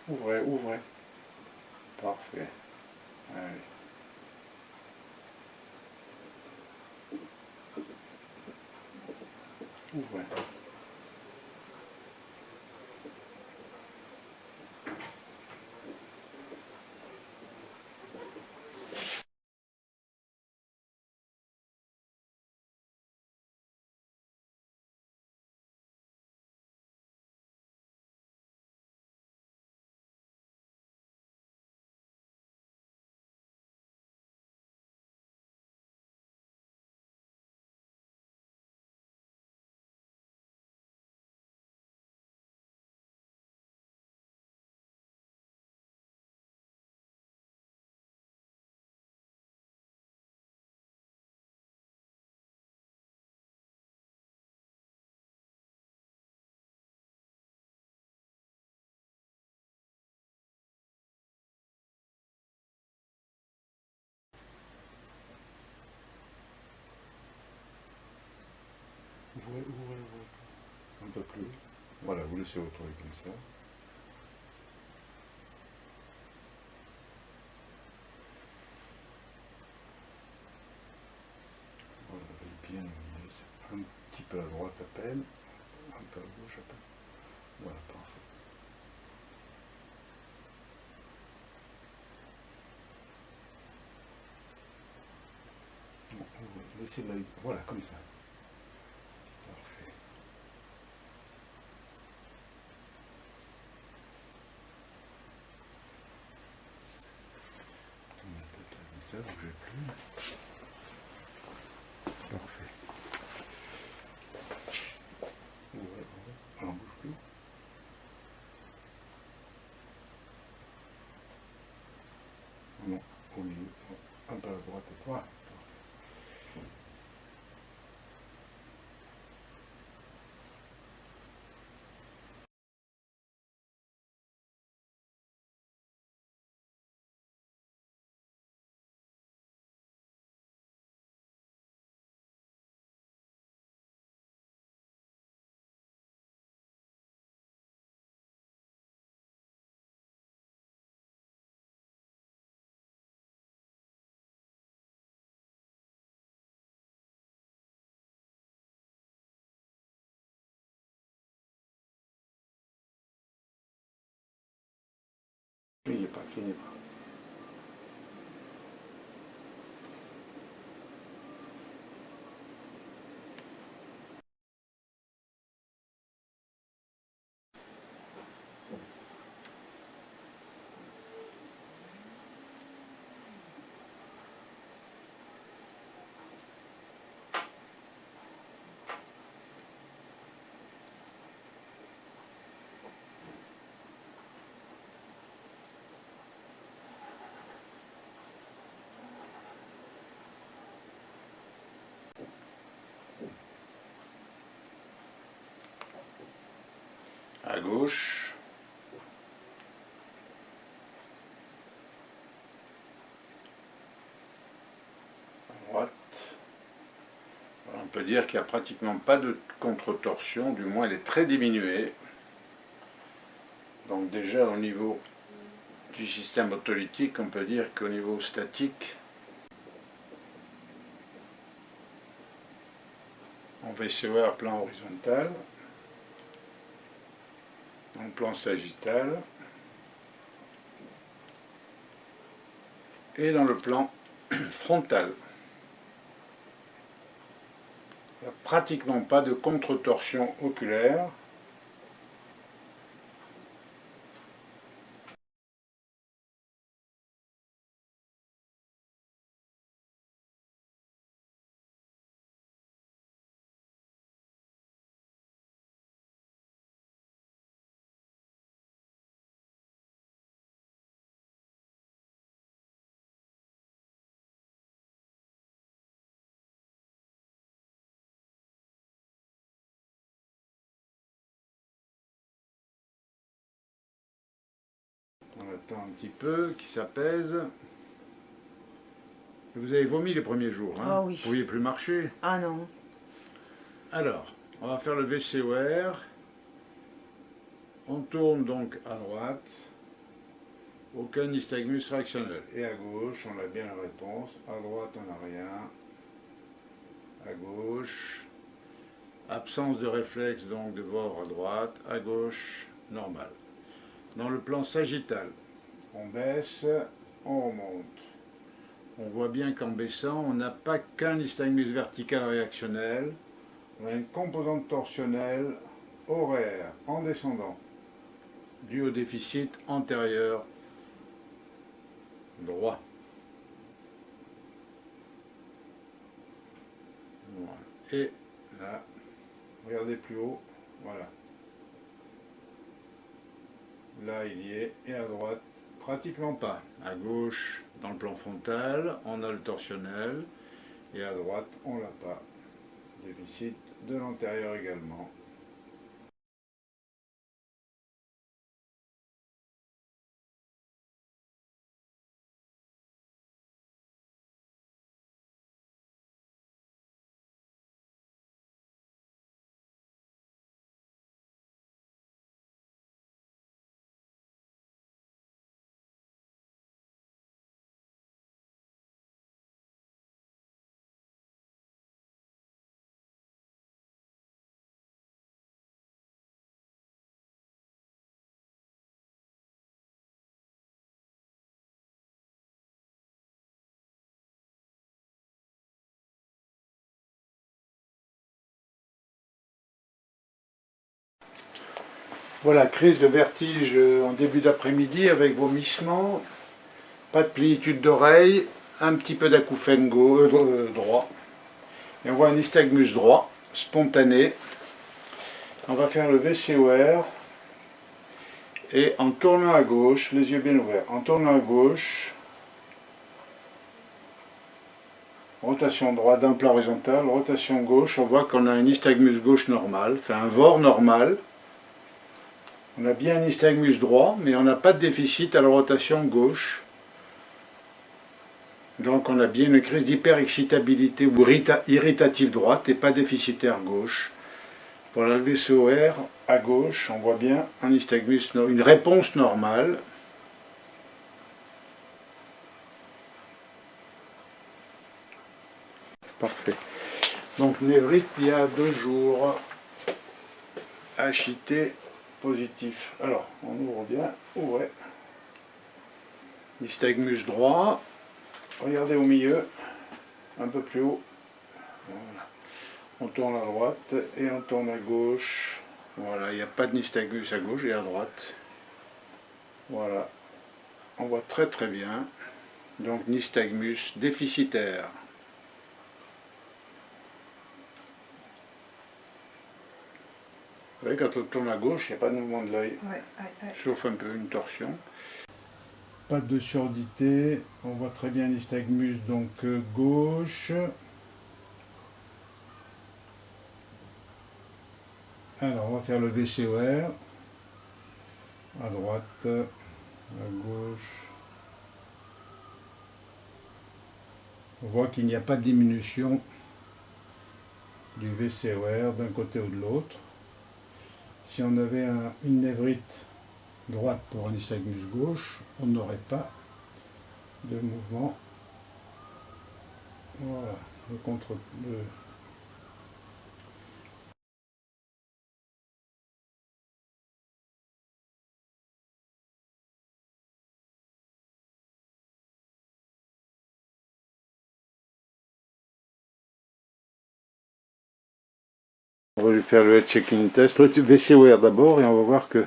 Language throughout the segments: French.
Ouvrez, ouvrez. Parfait. Allez. Ouvrez. Ouvrez, ouvrez, ouvrez. Un peu plus. Voilà, vous laissez retourner comme ça. Voilà, bien un petit peu à droite à peine, un peu à gauche à peine. Voilà, parfait. Bon, laissez l'œil, voilà, comme ça. Parfait. Comme la tête là, comme ça, bougez plus. Parfait. Ouvrez, ouvrez. On n'en bouge plus. Non, au milieu. Un peu à droite et droite. Oui, il n'est pas fini. À gauche. À droite. Voilà, on peut dire qu'il n'y a pratiquement pas de contre-torsion, du moins elle est très diminuée. Donc déjà au niveau du système autolytique, on peut dire qu'au niveau statique, en VCOR plan horizontal, en plan sagittal, et dans le plan frontal. Il n'y a pratiquement pas de contre-torsion oculaire. On attend un petit peu qu'il s'apaise. Vous avez vomi les premiers jours, hein? Ah oui. Vous ne pouviez plus marcher. Ah non. Alors, on va faire le VCOR. On tourne donc à droite. Aucun nystagmus réactionnel. Et à gauche, on a bien la réponse. À droite, on n'a rien. À gauche, absence de réflexe, donc de voir à droite. À gauche, normal. Dans le plan sagittal, on baisse, on remonte. On voit bien qu'en baissant, on n'a pas qu'un nystagmus vertical réactionnel. On a une composante torsionnelle horaire en descendant, due au déficit antérieur droit. Voilà. Et là, regardez plus haut, voilà. Là, il y est, et à droite, pratiquement pas. À gauche, dans le plan frontal, on a le torsionnel, et à droite, on l'a pas. Déficit de l'antérieur également. Voilà, crise de vertige en début d'après-midi avec vomissement, pas de plénitude d'oreille, un petit peu d'acouphène droit. Et on voit un nystagmus droit, spontané. On va faire le VCOR et en tournant à gauche, les yeux bien ouverts, en tournant à gauche, rotation droite d'un plat horizontal, rotation gauche, on voit qu'on a un nystagmus gauche normal, fait un VOR normal. On a bien un nystagmus droit, mais on n'a pas de déficit à la rotation gauche. Donc on a bien une crise d'hyperexcitabilité ou irritative droite et pas déficitaire gauche. Pour la VCOR, à gauche, on voit bien un nystagmus, une réponse normale. Parfait. Donc névrite il y a 2 jours. HIT positif. Alors, on ouvre bien. Ouais. Nystagmus droit. Regardez au milieu. Un peu plus haut. Voilà. On tourne à droite et on tourne à gauche. Voilà, il n'y a pas de nystagmus à gauche et à droite. Voilà. On voit très très bien. Donc nystagmus déficitaire. Vous voyez, quand on tourne à gauche, il n'y a pas de mouvement de l'œil. Ouais. Sauf un peu une torsion. Pas de surdité. On voit très bien nystagmus donc gauche. Alors, on va faire le VCOR. À droite, à gauche. On voit qu'il n'y a pas de diminution du VCOR d'un côté ou de l'autre. Si on avait une névrite droite pour un nystagmus gauche, on n'aurait pas de mouvement. Voilà, le contre. On va lui faire le head checking test, le VCOR d'abord, et on va voir que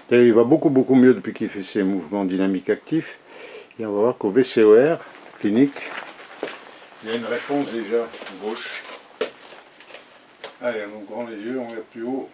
d'ailleurs il va beaucoup mieux depuis qu'il fait ses mouvements dynamiques actifs. Et on va voir qu'au VCOR clinique, il y a une réponse déjà gauche. Allez, on ouvre grand les yeux, on regarde plus haut.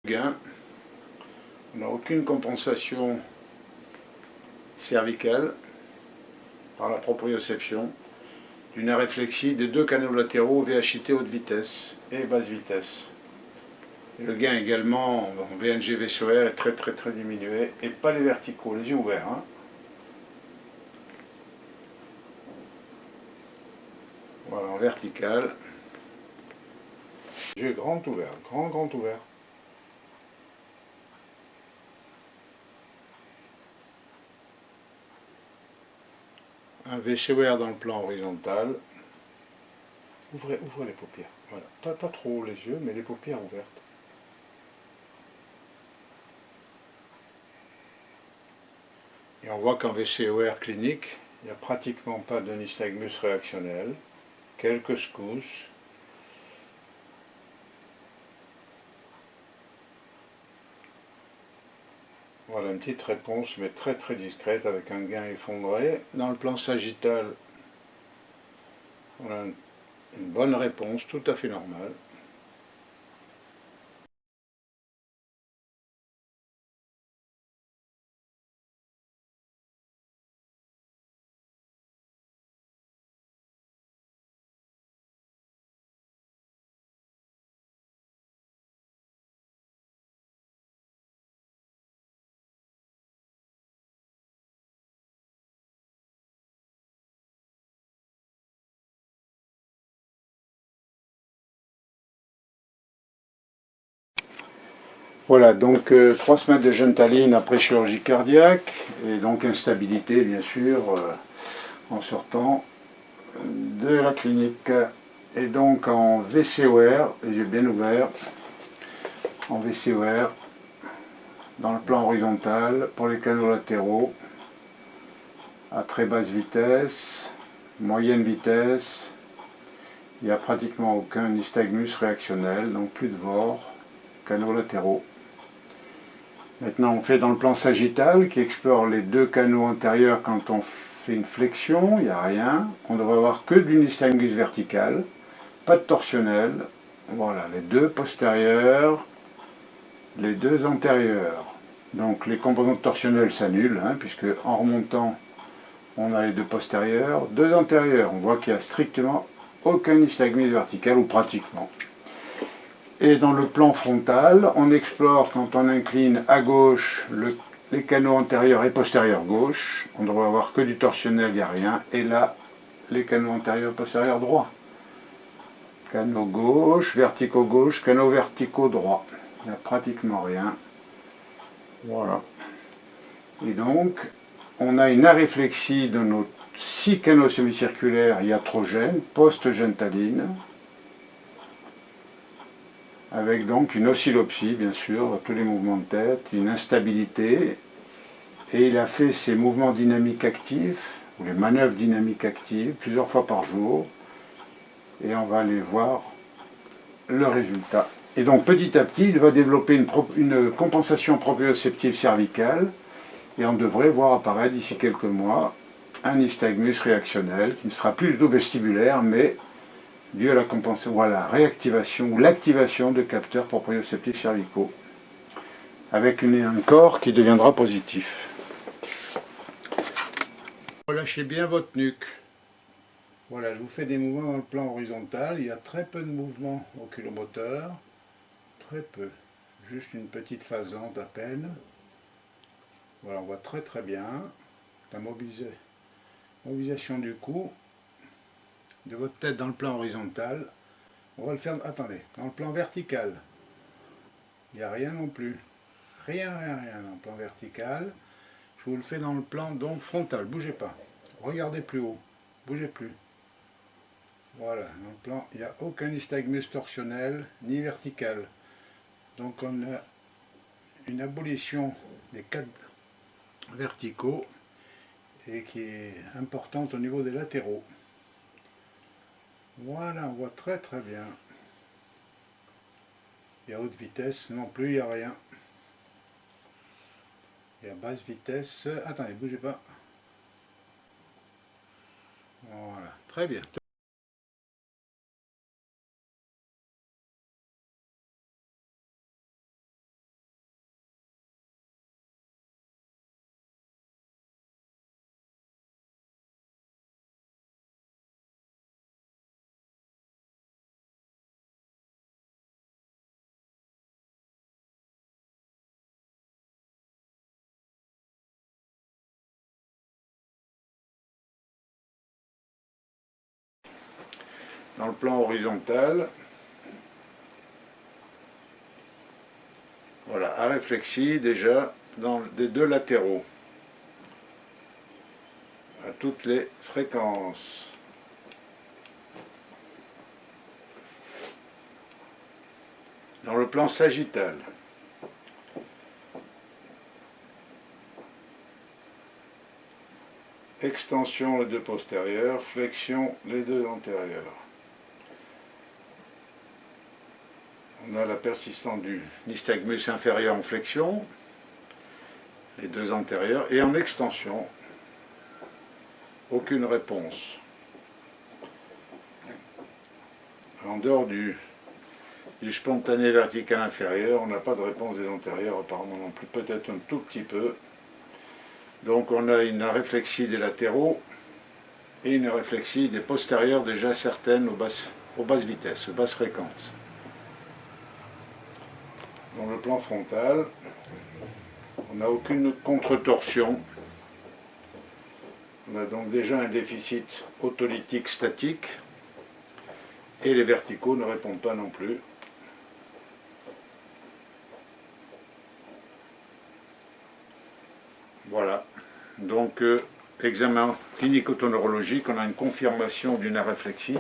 gain. On n'a aucune compensation cervicale par la proprioception d'une réflexie des deux canaux latéraux VHIT haute vitesse et basse vitesse. Et le gain également en VNG VSOR est très diminué, et pas les verticaux, les yeux ouverts. Hein. Voilà, en vertical. Yeux grand ouvert, grand ouvert. Un VCOR dans le plan horizontal. Ouvrez les paupières. Voilà. Pas trop les yeux, mais les paupières ouvertes. Et on voit qu'en VCOR clinique, il n'y a pratiquement pas de nystagmus réactionnel. Quelques secousses. Voilà une petite réponse, mais très discrète, avec un gain effondré. Dans le plan sagittal, on a une bonne réponse, tout à fait normale. Voilà, donc 3 semaines de gentaline après chirurgie cardiaque, et donc instabilité bien sûr en sortant de la clinique. Et donc en VCOR, les yeux bien ouverts, en VCOR, dans le plan horizontal, pour les canaux latéraux, à très basse vitesse, moyenne vitesse, il n'y a pratiquement aucun nystagmus réactionnel, donc plus de VOR, canaux latéraux. Maintenant on fait dans le plan sagittal qui explore les deux canaux antérieurs quand on fait une flexion, il n'y a rien. On devrait avoir que du nystagmus vertical, pas de torsionnel. Voilà, les deux postérieurs, les deux antérieurs. Donc les composantes torsionnelles s'annulent, hein, puisque en remontant, on a les deux postérieurs. Deux antérieurs, on voit qu'il n'y a strictement aucun nystagmus vertical, ou pratiquement. Et dans le plan frontal, on explore, quand on incline à gauche, les canaux antérieurs et postérieurs gauche. On devrait avoir que du torsionnel, il n'y a rien. Et là, les canaux antérieurs et postérieurs droits. Canaux gauche, canaux verticaux droits. Il n'y a pratiquement rien. Voilà. Et donc, on a une aréflexie de nos 6 canaux semi-circulaires iatrogènes, post-gentaline, avec donc une oscillopsie, bien sûr, tous les mouvements de tête, une instabilité, et il a fait ses mouvements dynamiques actifs, ou les manœuvres dynamiques actives, plusieurs fois par jour, et on va aller voir le résultat. Et donc petit à petit, il va développer une compensation proprioceptive cervicale, et on devrait voir apparaître d'ici quelques mois un nystagmus réactionnel, qui ne sera plus du tout vestibulaire, mais dû à la compensation, ou à la réactivation ou l'activation de capteurs proprioceptifs cervicaux, avec un corps qui deviendra positif. Relâchez bien votre nuque. Voilà, je vous fais des mouvements dans le plan horizontal. Il y a très peu de mouvements oculomoteurs, très peu, juste une petite phase lente à peine. Voilà, on voit très bien la mobilisation du cou, de votre tête dans le plan horizontal. On va le faire, attendez, dans le plan vertical. Il n'y a rien non plus. Rien dans le plan vertical. Je vous le fais dans le plan donc frontal. Bougez pas. Regardez plus haut. Bougez plus. Voilà, dans le plan, il n'y a aucun nystagmus torsionnel ni vertical. Donc on a une abolition des cadres verticaux et qui est importante au niveau des latéraux. Voilà, on voit très bien. Et à haute vitesse non plus, il n'y a rien. Et à basse vitesse, attendez, bougez pas. Voilà, très bien. Dans le plan horizontal, voilà, aréflexie déjà dans les deux latéraux, à toutes les fréquences. Dans le plan sagittal, extension les deux postérieurs, flexion les deux antérieurs. On a la persistance du nystagmus inférieur en flexion, les deux antérieurs, et en extension, aucune réponse. En dehors du spontané vertical inférieur, on n'a pas de réponse des antérieurs, apparemment non plus, peut-être un tout petit peu. Donc on a une réflexie des latéraux et une réflexie des postérieurs déjà certaines aux basses vitesses, aux basses fréquences. Dans le plan frontal, on n'a aucune contre-torsion. On a donc déjà un déficit autolytique statique et les verticaux ne répondent pas non plus. Voilà, donc examen clinico-neurologique, on a une confirmation d'une aréflexie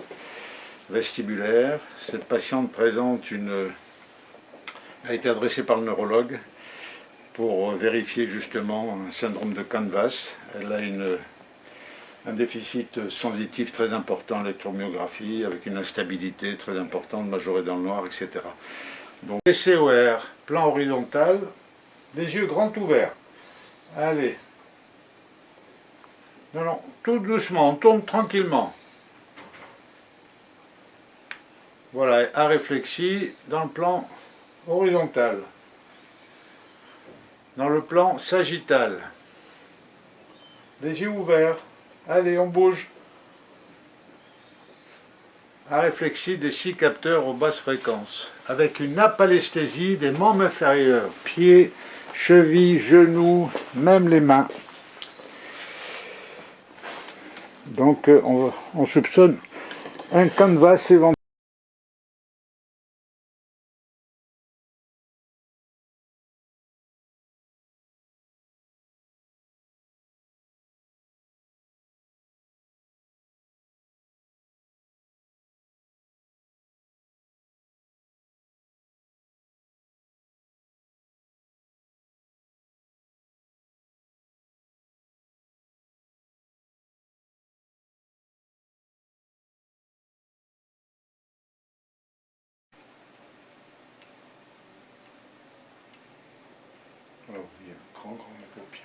vestibulaire. Cette patiente présente a été adressée par le neurologue pour vérifier justement un syndrome de Canvas. Elle a un déficit sensitif très important, l'électromyographie, avec une instabilité très importante, majorée dans le noir, etc. Donc, COR, plan horizontal, les yeux grands ouverts. Allez. Non, non, tout doucement, on tourne tranquillement. Voilà, aréflexie dans le plan horizontal. Dans le plan sagittal. Les yeux ouverts. Allez, on bouge. Aréflexie des 6 capteurs aux basses fréquences. Avec une apalesthésie des membres inférieurs. Pieds, chevilles, genoux, même les mains. Donc on soupçonne un canvas éventuel. Alors, il y a un grand paupière.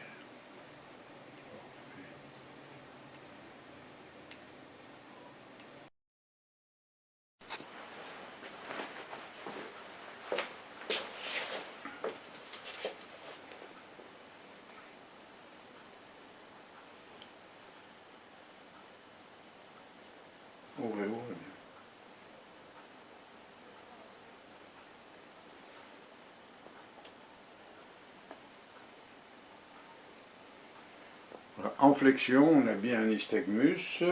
Ouvrez, ouvrez. Voilà. En flexion, on a bien un nystagmus,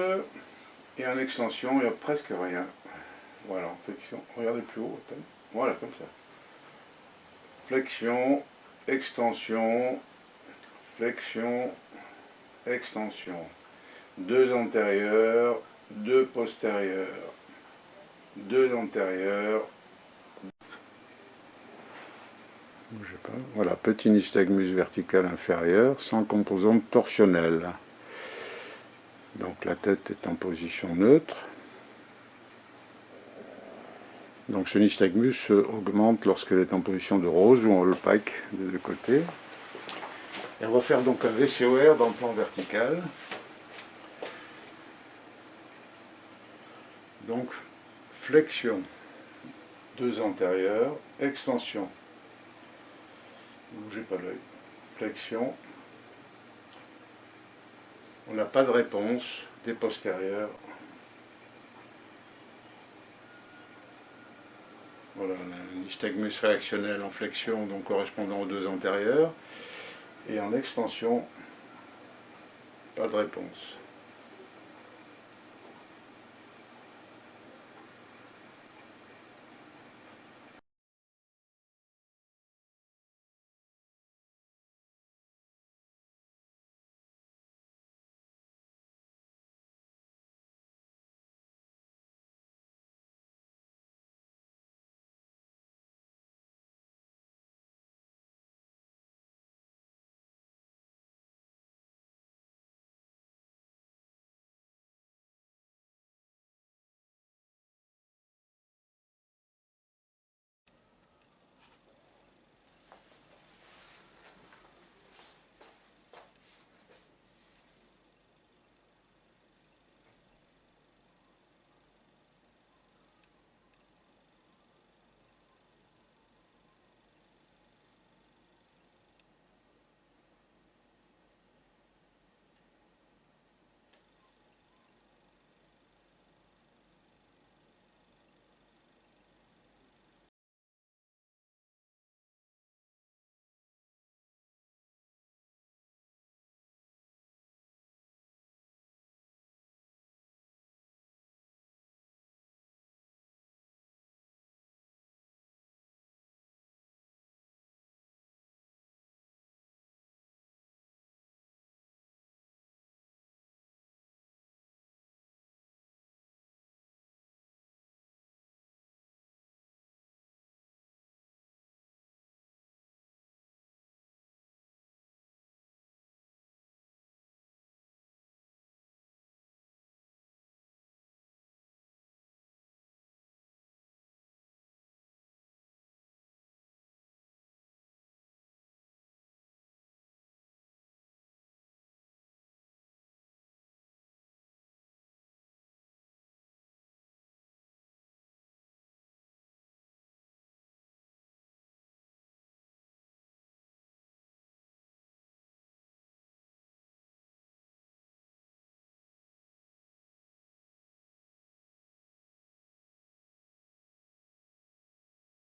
et en extension, il n'y a presque rien. Voilà, en flexion, regardez plus haut, voilà, comme ça. Flexion, extension, flexion, extension. Deux antérieurs, deux postérieurs, deux antérieurs. Bougez pas. Voilà, petit nystagmus vertical inférieur, sans composante torsionnelle. Donc la tête est en position neutre. Donc ce nystagmus augmente lorsqu'elle est en position de rose ou en opaque des deux côtés. Et on va faire donc un VCOR dans le plan vertical. Donc flexion, deux antérieurs, extension. Ne bougez pas l'œil. Flexion. On n'a pas de réponse des postérieurs. Voilà, un nystagmus réactionnel en flexion, donc correspondant aux deux antérieurs. Et en extension, pas de réponse.